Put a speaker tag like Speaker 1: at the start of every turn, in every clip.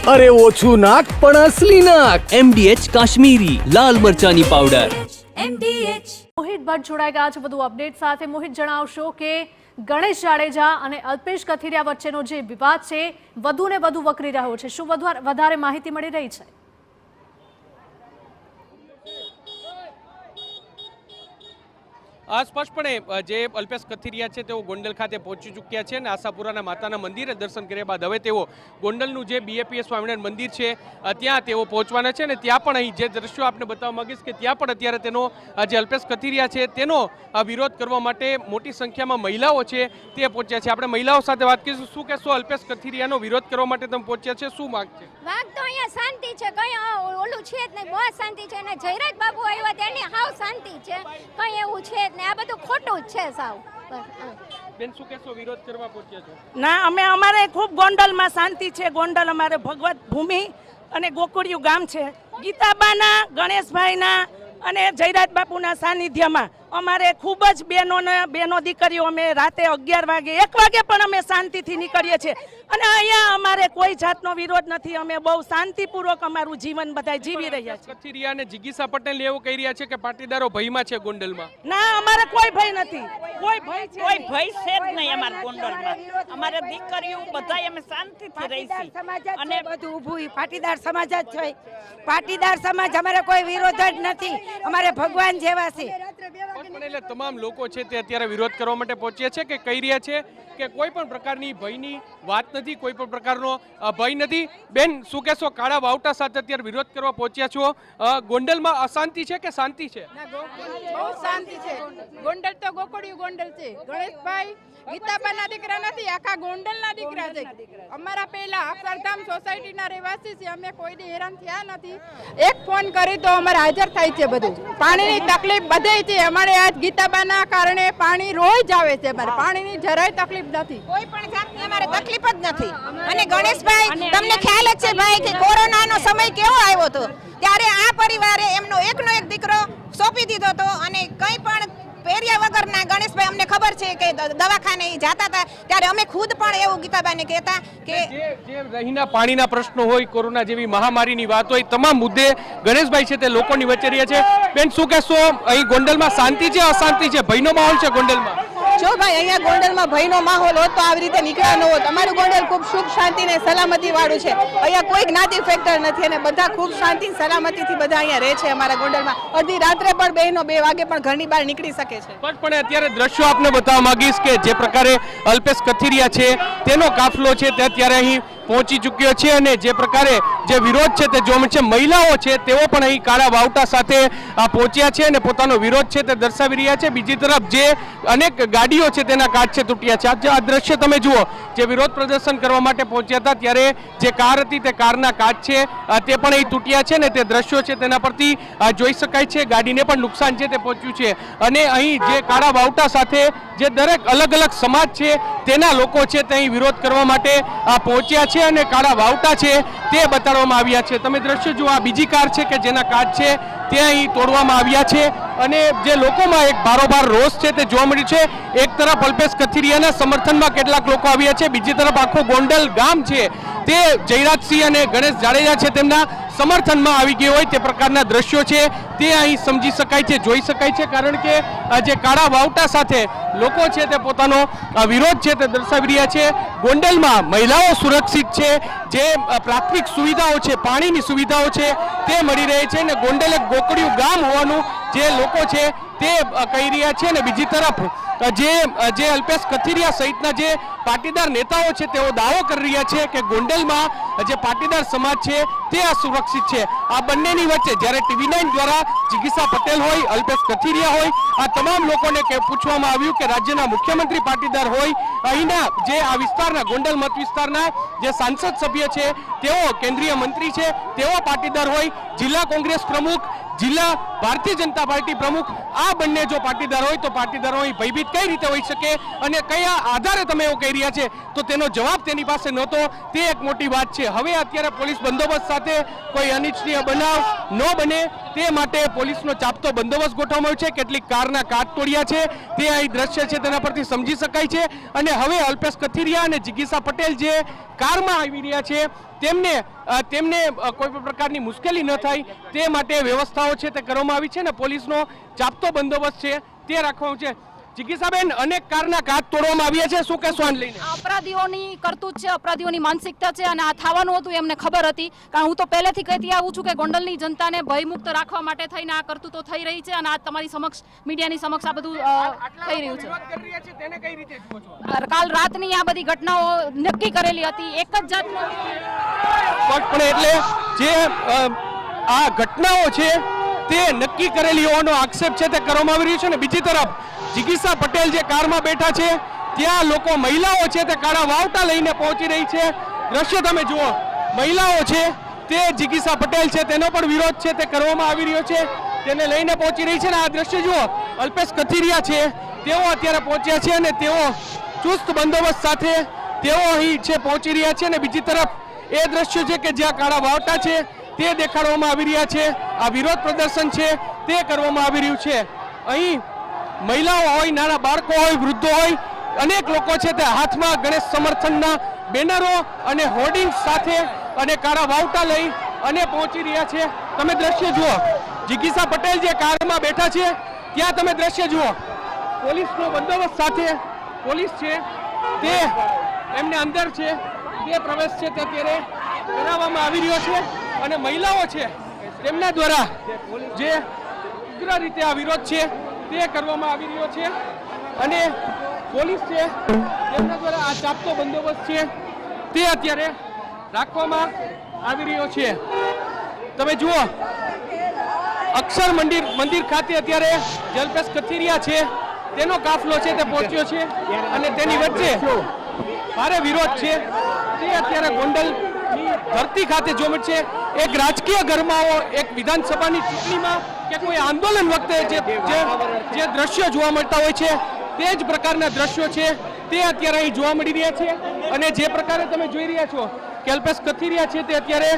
Speaker 1: अरे ओछू नाक पण असली नाक।
Speaker 2: MDH काश्मीरी लाल मरचानी पाउडर।
Speaker 3: MDH। મોહિત ભટ્ટ જોડાઈ ગયા છે વધુ અપડેટ સાથે। મોહિત, જણાવશો કે ગણેશ જાડેજા અને અલ્પેશ કથિરિયા વચ્ચેનો જે વિવાદ છે વધુ ને વધુ વકરી રહ્યો છે, શું વધારે માહિતી મળી રહી છે?
Speaker 4: સ્પષ્ટપણે જે અલ્પેશ કથિરિયા છે તેઓ ગોંડલ ખાતે પહોંચી ચૂક્યા છે અને આશાપુરાના માતાના મંદિરે દર્શન કર્યા બાદ હવે તેઓ ગોંડલનું જે BAPS સ્વામિનારાયણ મંદિર છે ત્યાં તેઓ પહોંચવાના છે અને ત્યાં પણ અહીં જે દ્રશ્યો આપને બતાવવા માંગીશ કે ત્યાં પણ અત્યારે તેનો જે અલ્પેશ કથિરિયા છે તેનો વિરોધ કરવા માટે મોટી સંખ્યામાં મહિલાઓ છે તે પહોંચ્યા છે। આપણે મહિલાઓ સાથે વાત કરીશું। શું કહેશો, અલ્પેશ કથિરિયાનો વિરોધ કરવા માટે તમે પહોંચ્યા છે, શું માંગ છે?
Speaker 5: વાગ તો અહીંયા શાંતિ છે, કઈ ઓલું છે જ નહીં, બહુ શાંતિ છે અને જયરાજ બાબુ આવ્યા તેની હાવ શાંતિ છે, કઈ એવું છે જ નહીં, આ બધું ખોટું જ છે સાવ।
Speaker 4: બેન, શું કહેશો, વિરોધ કરવા પહોંચ્યા છો?
Speaker 6: ના, અમારે ખૂબ ગોંડલમાં શાંતિ છે। ગોંડલ અમારે ભગવત ભૂમિ અને ગોકુળિયું ગામ છે। ગીતાબાના, ગણેશભાઈના અને જયરાજ બાપુના સાનિધ્યમાં અમારે ખૂબ જ બહેનો દીકરીઓ અમે રાતે 11 વાગે 1 વાગે પણ અમે શાંતિથી નીકળીએ છીએ અને અહીંયા અમારે કોઈ જાતનો વિરોધ નથી। અમે બહુ શાંતિપૂર્વક અમારું જીવન બધા જીવી રહ્યા છીએ।
Speaker 4: કથિરિયા અને જિગીસા પટેલ એવું કહી રહ્યા છે કે પાટીદારો ભયમાં છે ગોંડલમાં।
Speaker 6: ના, અમારે કોઈ ભય નથી, કોઈ ભય છે,
Speaker 7: કોઈ ભય છે જ નહીં અમારા ગોંડલમાં। અમારે દીકરીઓ બધાય અમે શાંતિથી રહી છીએ
Speaker 8: અને બધું ઊભું પાટીદાર સમાજ જ છે। પાટીદાર સમાજ અમારે કોઈ વિરોધ જ નથી, અમારે ભગવાન જેવા છે।
Speaker 4: એટલે તમામ લોકો છે તે અત્યારે વિરોધ કરવા માટે પહોંચ્યા છે કે કહી રહ્યા છે કે કોઈ પણ પ્રકારની ભયની વાત નથી, કોઈ પણ પ્રકારનો ભય નથી। બેન, શું કહેશો, કાળા વાવટા સાથે અત્યારે વિરોધ કરવા પહોંચ્યા છો, ગોંડલમાં અશાંતિ છે કે શાંતિ છે?
Speaker 9: બહુ શાંતિ છે। ગોંડલ તો ગોકુળિયું ગોંડલ છે। ગણેશભાઈ ગીતાબાના દીકરા નથી, આખા ગોંડલના દીકરા છે। અમારા પહેલા અક્ષરધામ સોસાયટીના રહેવાસી છે, અમે કોઈ દી હેરાન થયા નથી। એક ફોન કરી તો અમારે હાજર થાય છે। બધું પાણીની તકલીફ બધે છે અમારે, આજ ગીતાબાના કારણે પાણી રોજ આવે છે, અમારે પાણીની જરાય તકલીફ નથી,
Speaker 8: કોઈ પણ જાતની અમારે તકલીફ જ નથી। અને ગણેશભાઈ, તમને ખ્યાલ જ છે ભાઈ કે કોરોનાનો સમય કેવો આવ્યો હતો, ત્યારે આ પરિવારે એમનો એકનો એક દીકરો સોંપી દીધો હતો અને કંઈ પણ પેરિયા વગરના ગણેશભાઈ, અમને ખબર છે કે દવાખાને જતા હતા ત્યારે અમે ખુદ પણ એવું ગીતાબાઈને કહેતા કે
Speaker 4: જે રહીના પાણીના પ્રશ્નો હોય, કોરોના જેવી મહામારીની વાત હોય, તમામ મુદ્દે ગણેશભાઈ છે તે લોકોની વચ્ચે રહ્યા છે। બેન, શું કહેશો, અહીં ગોંડલમાં શાંતિ છે અશાંતિ છે, ભયનો માહોલ છે ગોંડલમાં?
Speaker 9: જો ભાઈ, અહીંયા ગોંડલમાં ભયનો માહોલ હોત તો આવી રીતે નીકળ્યા ન હોત। અમારું ગોંડલ ખૂબ સુખ શાંતિ ને સલામતી વાળું છે। અહીંયા કોઈ જ્ઞાતિ ફેક્ટર નથી અને બધા ખૂબ શાંતિ સલામતીથી બધા અહીંયા રહે છે અમારા ગોંડલમાં। અડધી રાત્રે પણ બહેનો 2 વાગે પણ ઘરની બહાર નીકળી શકે છે।
Speaker 4: પણ અત્યારે દ્રશ્યો આપને બતાવવા માંગીશ કે જે પ્રકારે અલ્પેશ કથિરિયા છે તેનો કાફલો છે તે અત્યારે અહીં પહોંચી ચૂક્યો છે અને જે પ્રકારે જે વિરોધ છે તે જોવા છે, મહિલાઓ છે તેઓ પણ અહીં કાળા વાવટા સાથે પહોંચ્યા છે અને પોતાનો વિરોધ છે તે દર્શાવી રહ્યા છે। બીજી તરફ જે અનેક ગાડીઓ છે તેના કાચ છે તૂટ્યા છે। આ દ્રશ્ય તમે જુઓ, જે વિરોધ પ્રદર્શન કરવા માટે પહોંચ્યા હતા ત્યારે જે કાર હતી તે કારના કાચ છે તે પણ અહીં તૂટ્યા છે ને તે દ્રશ્યો છે તેના પરથી જોઈ શકાય છે, ગાડીને પણ નુકસાન છે તે પહોંચ્યું છે। અને અહીં જે કાળા વાવટા સાથે જે દરેક અલગ અલગ સમાજ છે તેના લોકો છે તે અહીં વિરોધ કરવા માટે પહોંચ્યા છે અને કાળા વાવટા છે તે બતાડવામાં આવ્યા છે। તમે દ્રશ્ય જુઓ, આ બીજી કાર છે કે જેના કાચ છે તે અહીં તોડવામાં આવ્યા છે અને જે લોકોમાં એક બારોબાર રોષ છે તે જોવા મળ્યું છે। એક તરફ અલ્પેશ કથિરિયાના સમર્થનમાં કેટલાક લોકો આવ્યા છે, બીજી તરફ આખું ગોંડલ ગામ છે તે જયરાજસિંહ અને ગણેશ જાડેજા છે તેમના સમર્થનમાં આવી ગયો હોય તે પ્રકારના દ્રશ્યો છે તે અહીં સમજી શકાય છે, જોઈ શકાય છે। કારણ કે જે કાળા વાવટા સાથે લોકો છે તે પોતાનો વિરોધ છે તે દર્શાવી રહ્યા છે। ગોંડલમાં મહિલાઓ સુરક્ષિત છે, જે પ્રાથમિક સુવિધાઓ છે, પાણીની સુવિધાઓ છે તે મળી રહે છે અને ગોંડલ એક ગોકળિયું ગામ હોવાનું જે લોકો છે તે કહી રહ્યા છે। અને બીજી તરફ જે અલ્પેશ કથિરિયા સહિતના જે પાટીદાર નેતાઓ છે તેઓ દાવો કરી રહ્યા છે કે ગોંડલમાં જે પાટીદાર સમાજ છે તે અસુરક્ષિત છે। આ બંનેની વચ્ચે જ્યારે TV9 દ્વારા જિગીસા પટેલ હોય, અલ્પેશ કથિરિયા હોય, આ તમામ લોકોને પૂછવામાં આવ્યું કે રાજ્યના મુખ્યમંત્રી પાટીદાર હોય, અહીંના જે આ વિસ્તારના ગોંડલ મત વિસ્તારના જે સાંસદ સભ્ય છે તેઓ કેન્દ્રીય મંત્રી છે તેઓ પાટીદાર હોય, જિલ્લા કોંગ્રેસ પ્રમુખ, જિલ્લા ભારતીય જનતા પાર્ટી પ્રમુખ આ બંને જો પાટીદાર હોય તો પાટીદારો અહીં ભયભીત કઈ રીતે હોઈ શકે અને કયા આધારે તમે એવું કહી રહ્યા છે તો તેનો જવાબ તેની પાસે નહોતો, તે એક મોટી વાત છે. હવે અત્યારે પોલીસ બંદોબસ્ત સાથે કોઈ અનિચ્છનીય બનાવ ન બને તે માટે પોલીસનો ચાપતો બંદોબસ્ત ગોઠવવામાં આવ્યો છે. કેટલીક કારના કાચ તોડ્યા છે તે અહીં દ્રશ્ય છે તેના પરથી સમજી શકાય છે. અને હવે અલ્પેશ કથિરિયા અને જિગીસા પટેલ જે કારમાં આવી રહ્યા છે તેમને કોઈ પણ પ્રકારની મુશ્કેલી ન થાય તે માટે વ્યવસ્થાઓ છે તે કરવામાં આવી છે ને પોલીસનો ચાપતો બંદોબસ્ત છે તે રાખવાનો છે. જિગીસાબેન, અનેક કારના કાચ તોડવામાં આવ્યા છે, શું કહેશો આને લઈને?
Speaker 10: અપરાધીઓની કરતૂત છે, અપરાધીઓની માનસિકતા છે અને આ થવાનું હતું એમને ખબર હતી. કારણ હું તો પહેલેથી કહેતી આવું છું કે ગોંડલની જનતાને ભયમુક્ત રાખવા માટે થઈને આ કરતૂતો થઈ રહી છે અને આ તમારી સમક્ષ મીડિયાની સમક્ષ આ બધું થઈ રહ્યું છે. કાલ રાતની આ બધી ઘટનાઓ નક્કી કરેલી હતી, એક જ જાતનો
Speaker 4: પણ એટલે જે આ ઘટનાઓ છે તે નક્કી કરેલી હોવાનો આક્ષેપ છે તે કરવામાં આવી રહ્યો છે. ને બીજી તરફ જિગીસા પટેલ જે કારમાં બેઠા છે ત્યાં લોકો, મહિલાઓ છે તે કાળા વાવટા લઈને પહોંચી રહી છે. દ્રશ્ય તમે જુઓ, મહિલાઓ છે તે જિગીસા પટેલ છે તેનો પણ વિરોધ છે તે કરવામાં આવી રહ્યો છે, તેને લઈને પહોંચી રહી છે. ને આ દ્રશ્ય જુઓ, અલ્પેશ કથિરિયા છે તેઓ અત્યારે પહોંચ્યા છે અને તેઓ ચુસ્ત બંદોબસ્ત સાથે તેઓ અહીં છે પહોંચી રહ્યા છે. અને બીજી તરફ એ દ્રશ્ય છે કે જ્યાં કાળા વાવટા છે તે દેખાડવામાં આવી રહ્યા છે. આ વિરોધ પ્રદર્શન છે તે કરવામાં આવી રહ્યું છે. અહીં મહિલાઓ હોય, નાના બાળકો હોય, વૃદ્ધો હોય, અનેક લોકો છે તે હાથમાં ગણેશ સમર્થનના બેનરો અને હોર્ડિંગ્સ સાથે અને કાળા વાવટા લઈ અને પહોંચી રહ્યા છે. તમે દ્રશ્ય જુઓ, જિગીસા પટેલ જે કારમાં બેઠા છે ત્યાં તમે દ્રશ્ય જુઓ, પોલીસનો બંદોબસ્ત સાથે પોલીસ છે તે એમને અંદર છે તે પ્રવેશ છે તે અત્યારે કરાવવામાં આવી રહ્યો છે. અને મહિલાઓ છે તેમના દ્વારા જે ઉગ્ર રીતે આ વિરોધ છે તે કરવામાં આવી રહ્યો છે. અને પોલીસ છે તેમના દ્વારા આ ચાપતો બંદોબસ્ત છે તે અત્યારે રાખવામાં આવી રહ્યો છે. તમે જુઓ, અક્ષર મંદિર ખાતે અત્યારે અલ્પેશ કથિરિયા છે તેનો કાફલો છે તે પહોંચ્યો છે અને તેની વચ્ચે ભારે વિરોધ છે તે અત્યારે ગોંડલની ધરતી ખાતે જોવા મળશે. એક રાજકીય ગરમાવો એક વિધાનસભાની ચૂંટણીમાં કે કોઈ આંદોલન વખતે જે દ્રશ્યો જોવા મળતા હોય છે તે જ પ્રકારના દ્રશ્યો છે તે અત્યારે અહીં જોવા મળી રહ્યા છે. અને જે પ્રકારે તમે જોઈ રહ્યા છો કે અલ્પેશ કથિરિયા છે તે અત્યારે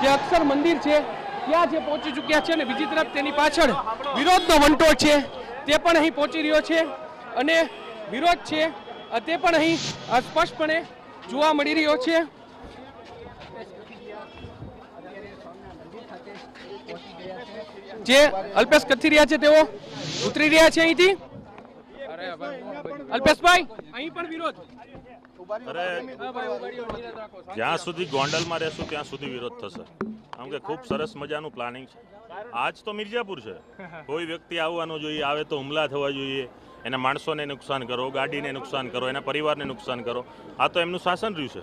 Speaker 4: જે અક્ષર મંદિર છે ત્યાં જે પહોંચી ચૂક્યા છે અને બીજી તરફ તેની પાછળ વિરોધનો વંટોળ છે તે પણ અહીં પહોંચી રહ્યો છે અને વિરોધ છે તે પણ અહીં સ્પષ્ટપણે જોવા મળી રહ્યો છે. જે અલ્પેશ કથિરિયા છે તેઓ ઉતરી રહ્યા છે અહીંથી. અલ્પેશભાઈ, અહીં પણ વિરોધ.
Speaker 11: જ્યાં સુધી ગોંડલમાં રહેશું ત્યાં સુધી વિરોધ થશે. આમ કે ખૂબ સરસ મજાનું પ્લાનિંગ છે. આજ તો મિર્જાપુર છે, કોઈ વ્યક્તિ આવવાનો જોઈએ, આવે તો હુમલા થવા જોઈએ, એના માણસોને નુકસાન કરો, ગાડીને નુકસાન કરો, એના પરિવારને નુકસાન કરો. આ તો એમનું શાસન રહ્યું છે.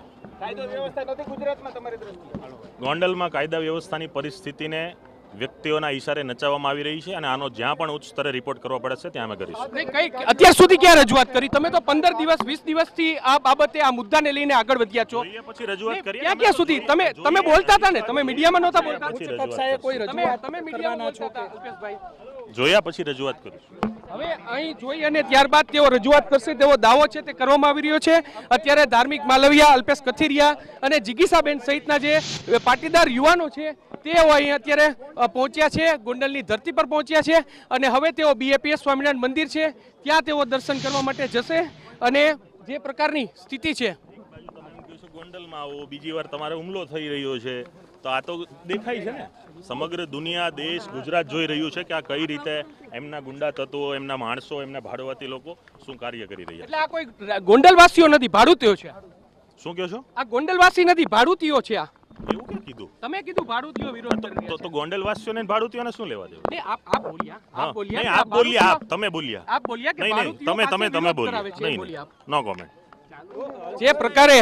Speaker 11: ગોંડલમાં કાયદા વ્યવસ્થાની પરિસ્થિતિને વ્યક્તિઓના ઈશારે નચાવવામાં આવી રહી છે અને આનો જ્યાં પણ ઉચ્ચ સ્તરે રિપોર્ટ કરવો પડે છે ત્યાં અમે કરીશું.
Speaker 4: અત્યાર સુધી ક્યાં રજૂઆત કરી? તમે તો 15 દિવસ 20 દિવસથી આ બાબતે આ મુદ્દાને લઈને આગળ વધ્યા છો.
Speaker 11: પછી રજૂઆત કરી
Speaker 4: ક્યાં સુધી તમે બોલતા હતા ને? તમે મીડિયામાં નહોતા બોલતા? તમે મીડિયામાં છો અલ્પેશભાઈ?
Speaker 11: જોયા પછી રજૂઆત કરીશું.
Speaker 4: હવે અહીં જોઈ અને ત્યારબાદ તેઓ રજૂઆત કરશે તેવો દાવો છે તે કરવામાં આવી રહ્યો છે. અત્યારે ધાર્મિક માલવિયા, અલ્પેશ કથિરિયા અને જિગીસાબેન સહિતના જે પાટીદાર યુવાનો છે તેઓ અહીં અત્યારે પહોંચ્યા છે, ગોંડલની ધરતી પર પહોંચ્યા છે અને હવે તેઓ BAPS સ્વામિનારાયણ મંદિર છે ત્યાં તેઓ દર્શન કરવા માટે જશે. અને જે પ્રકારની સ્થિતિ છે,
Speaker 11: ગોંડલમાં આવો, બીજી વાર તમારે હુમલો થઈ રહ્યો છે તો આ તો દેખાય છે ને. સમગ્ર દુનિયા, દેશ, ગુજરાત જોઈ રહ્યું છે કે આ કઈ રીતે એમના ગુંડા તત્વો, એમના માણસો, એમના ભાડુઆતી લોકો શું કાર્ય કરી રહ્યા છે.
Speaker 4: એટલે આ કોઈ ગોંડલવાસીઓ નથી, ભાડુતીઓ છે.
Speaker 11: શું કહો છો?
Speaker 4: આ ગોંડલવાસી નથી, ભાડુતીઓ છે. આ
Speaker 11: એવું કેમ કીધું?
Speaker 4: તમે કીધું ભાડુતીઓ વિરોધ કરી રહ્યા છે.
Speaker 11: તો ગોંડલવાસીઓને ભાડુતીઓને શું લેવા દેવું?
Speaker 4: નહીં, આપ બોલ્યા, આપ બોલ્યા.
Speaker 11: નહીં, આપ બોલ્યા, તમે બોલ્યા.
Speaker 4: આપ બોલ્યા કે
Speaker 11: નહીં, તમે બોલ્યા. નહીં, નો કોમેન્ટ.
Speaker 4: જે પ્રકારે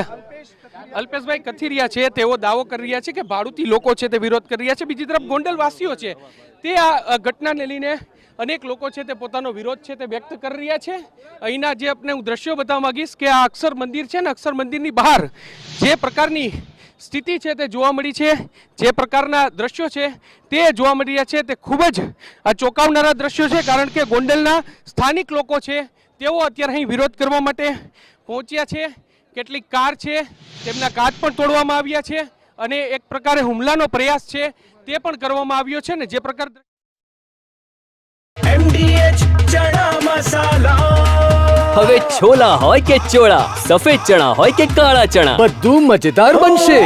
Speaker 4: અલ્પેશભાઈ કથિરિયા છે તેઓ દાવો કરી રહ્યા છે કે ભાડુતી લોકો છે તે વિરોધ કરી રહ્યા છે. બીજી તરફ ગોંડલવાસીઓ છે તે આ ઘટનાને લઈને અનેક લોકો છે તે પોતાનો વિરોધ છે તે વ્યક્ત કરી રહ્યા છે. અહીંના જે આપણે હું દ્રશ્યો બતાવવા માંગીશ કે આ અક્ષર મંદિર છે ને, અક્ષર મંદિરની બહાર જે પ્રકારની સ્થિતિ છે તે જોવા મળી છે, જે પ્રકારના દ્રશ્યો છે તે જોવા મળી રહ્યા છે તે ખૂબ જ ચોંકાવનારા દ્રશ્યો છે, કારણ કે ગોંડલના સ્થાનિક લોકો છે તેઓ અત્યારે અહીં વિરોધ કરવા માટે પહોંચ્યા છે. કેટલીક કાર છે તેમના કાચ પણ તોડવામાં આવ્યા છે અને એક પ્રકારે હુમલાનો પ્રયાસ છે તે પણ કરવામાં આવ્યો છે. ને જે પ્રકાર
Speaker 1: MDH ચણા મસાલા,
Speaker 2: હવે છોલા હોય કે ચોળા, સફેદ ચણા હોય કે કાળા ચણા,
Speaker 1: બધું મજેદાર બનશે.